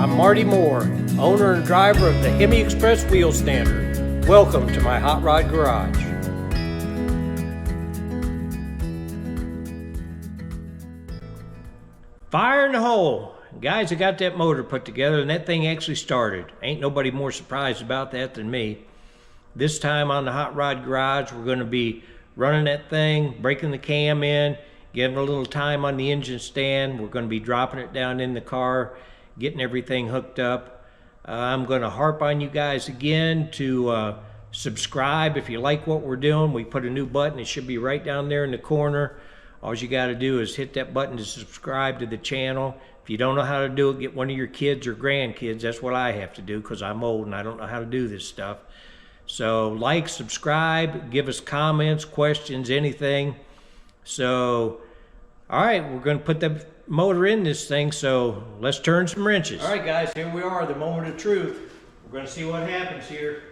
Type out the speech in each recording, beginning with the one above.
I'm Marty Moore, owner and driver of the Hemi Express Wheel Standard. Welcome to my hot rod garage. Fire in the hole. Guys, I got that motor put together and that thing actually started. Ain't nobody more surprised about that than me. This time on the hot rod garage, we're going to be running that thing, breaking the cam in, giving a little time on the engine stand. We're going to be dropping it down in the car, getting everything hooked up. I'm going to harp on you guys again to subscribe if you like what we're doing. We put a new button. It should be right down there in the corner. All you got to do is hit that button to subscribe to the channel. If you don't know how to do it, get one of your kids or grandkids. That's what I have to do because I'm old and I don't know how to do this stuff. So like, subscribe, give us comments, questions, anything. So, all right, we're going to put the motor in this thing, so let's turn some wrenches. All right, guys, here we are, the moment of truth. We're going to see what happens here.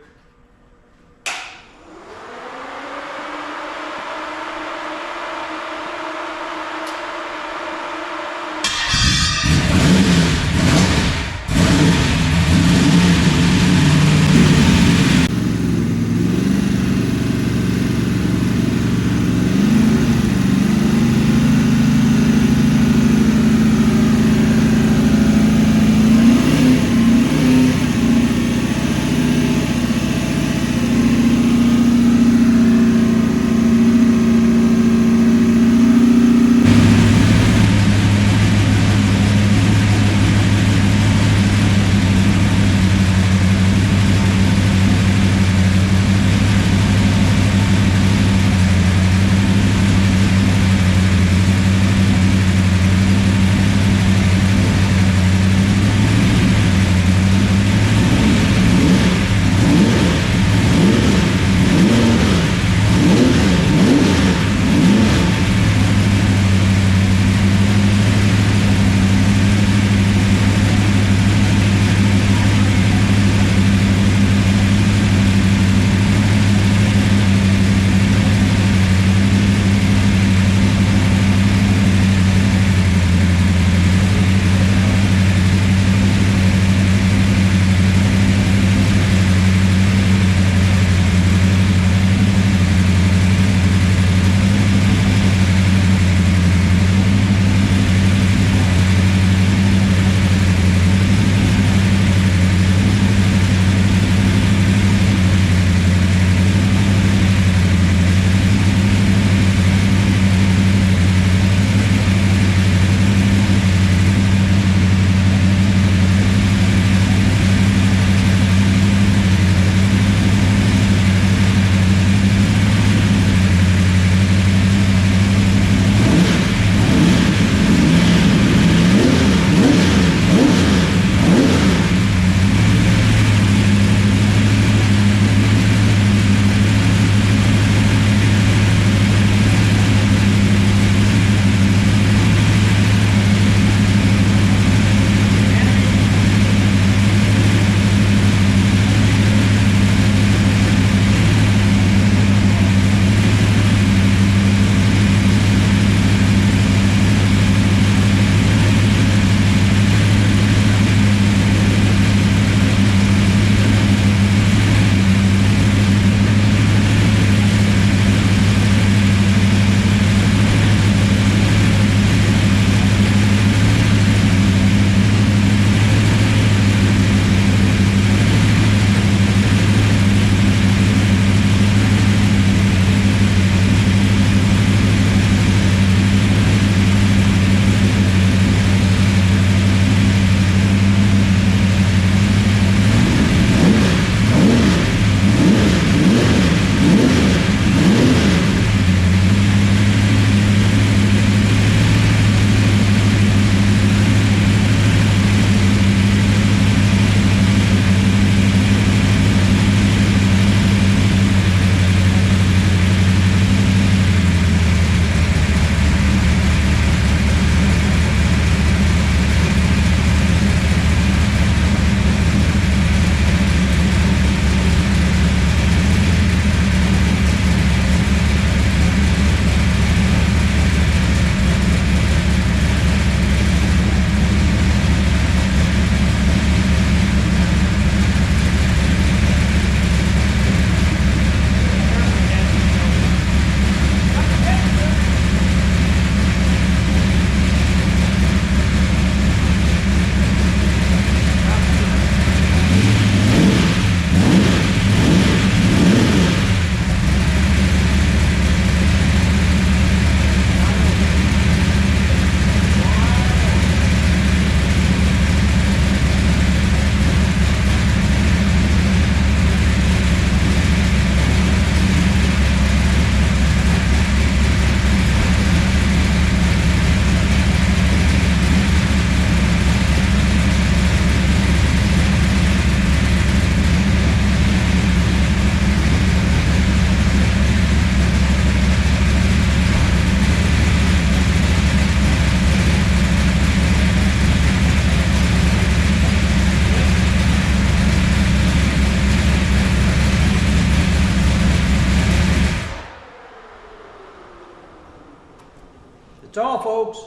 folks.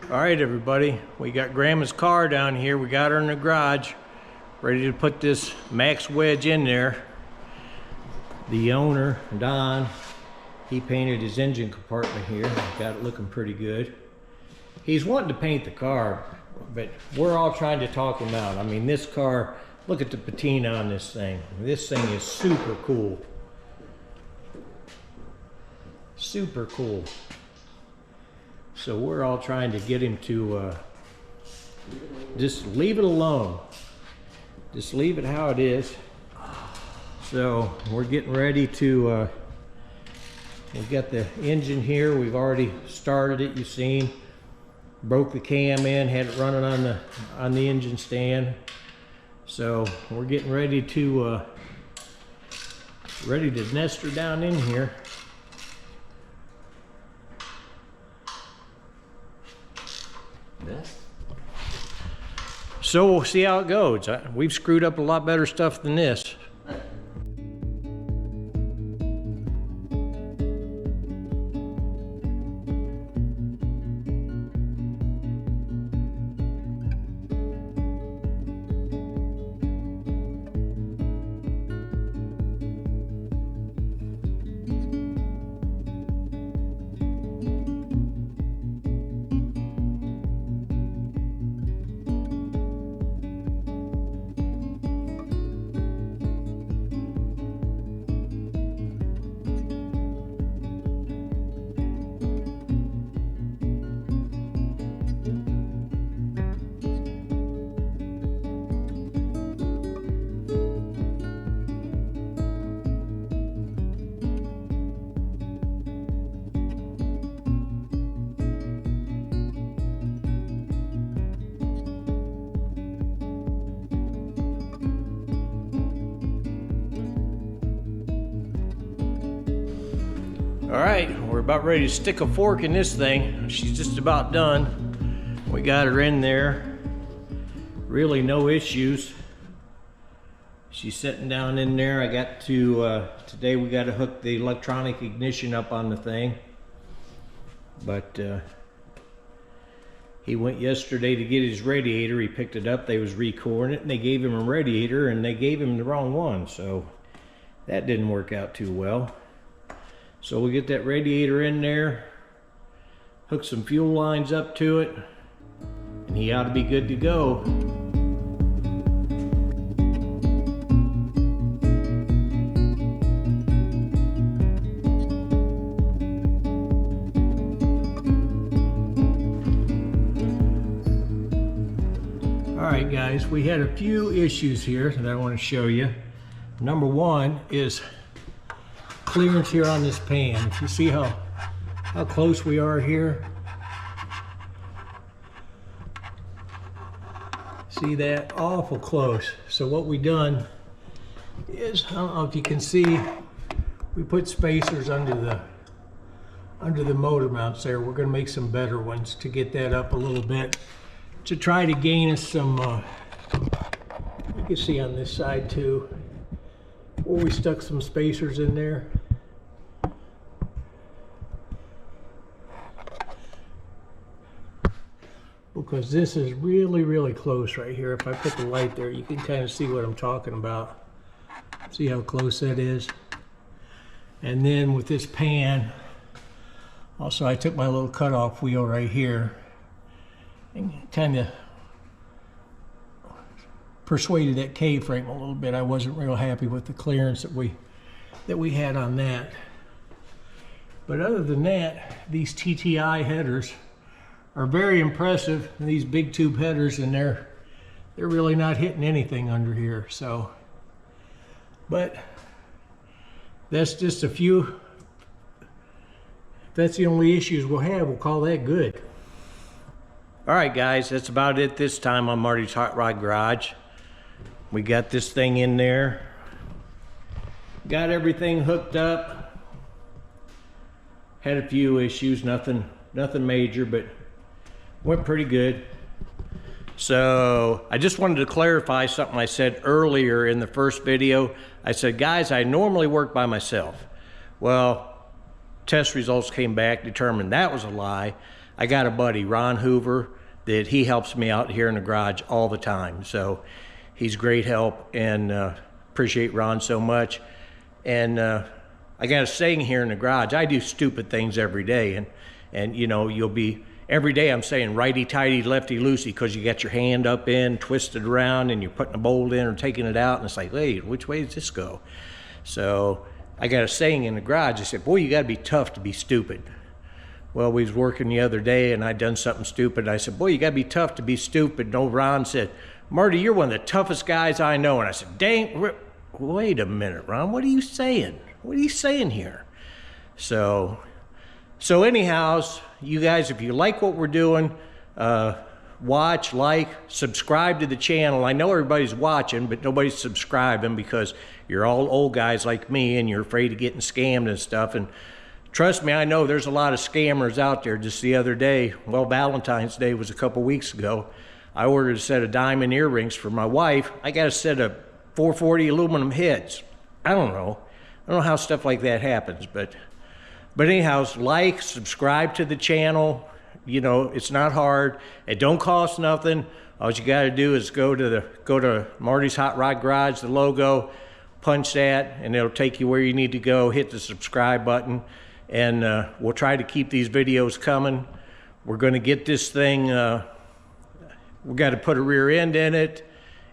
All right, everybody. We got Grandma's car down here. We got her in the garage, ready to put this Max Wedge in there. The owner, Don, he painted his engine compartment here. Got it looking pretty good. He's wanting to paint the car, but we're all trying to talk him out. I mean, this car, look at the patina on this thing. This thing is super cool. Super cool. So we're all trying to get him to just leave it alone. Just leave it how it is. So we're getting ready to, we've got the engine here. We've already started it, you've seen. Broke the cam in, had it running on the engine stand. So we're getting ready to nest her down in here. So we'll see how it goes. We've screwed up a lot better stuff than this. All right, we're about ready to stick a fork in this thing. She's just about done. We got her in there. Really no issues. She's sitting down in there. I got to, today we got to hook the electronic ignition up on the thing. But he went yesterday to get his radiator. He picked it up, they was recoring it, and they gave him a radiator, and they gave him the wrong one. So that didn't work out too well. So we'll get that radiator in there, hook some fuel lines up to it, and he ought to be good to go. All right, guys, we had a few issues here that I want to show you. Number one is clearance here on this pan. If you see how close we are here, see that? Awful close. So what we done is, I don't know if you can see, we put spacers under the motor mounts there. We're going to make some better ones to get that up a little bit to try to gain us some, you can see on this side too, where we stuck some spacers in there. Because this is really, really close right here. If I put the light there, you can kind of see what I'm talking about. See how close that is? And then with this pan, also I took my little cutoff wheel right here and kind of persuaded that K-frame a little bit. I wasn't real happy with the clearance that we had on that. But other than that, these TTI headers are very impressive. These big tube headers, and they're really not hitting anything under here. So, but that's just a few. If that's the only issues we'll have, we'll call that good. All right, guys, that's about it this time on Marty's Hot Rod Garage. We got this thing in there. Got everything hooked up. Had a few issues, nothing major, but went pretty good. So I just wanted to clarify something I said earlier in the first video. I said, guys, I normally work by myself. Well, test results came back, determined that was a lie. I got a buddy, Ron Hoover, that he helps me out here in the garage all the time. So he's great help, and appreciate Ron so much. And I got a saying here in the garage, I do stupid things every day. And you know, every day I'm saying righty-tighty, lefty-loosey, because you got your hand up in, twisted around, and you're putting a bolt in or taking it out, and it's like, hey, which way does this go? So I got a saying in the garage. I said, boy, you got to be tough to be stupid. Well, we was working the other day, and I'd done something stupid. I said, boy, you got to be tough to be stupid. And old Ron said, Marty, you're one of the toughest guys I know. And I said, dang, wait a minute, Ron, what are you saying? What are you saying here? So anyhow, you guys, if you like what we're doing, watch, like, subscribe to the channel. I know everybody's watching, but nobody's subscribing because you're all old guys like me and you're afraid of getting scammed and stuff. And trust me, I know there's a lot of scammers out there. Just the other day, well, Valentine's Day was a couple weeks ago, I ordered a set of diamond earrings for my wife. I got a set of 440 aluminum heads. I don't know how stuff like that happens, but anyhow, like, subscribe to the channel. You know, it's not hard. It don't cost nothing. All you got to do is go to Marty's Hot Rod Garage, the logo, punch that, and it'll take you where you need to go. Hit the subscribe button, and we'll try to keep these videos coming. We're going to get this thing. We got to put a rear end in it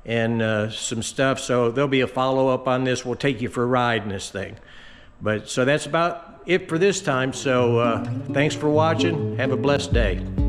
and some stuff. So there'll be a follow-up on this. We'll take you for a ride in this thing. But so that's about it for this time. So thanks for watching. Have a blessed day.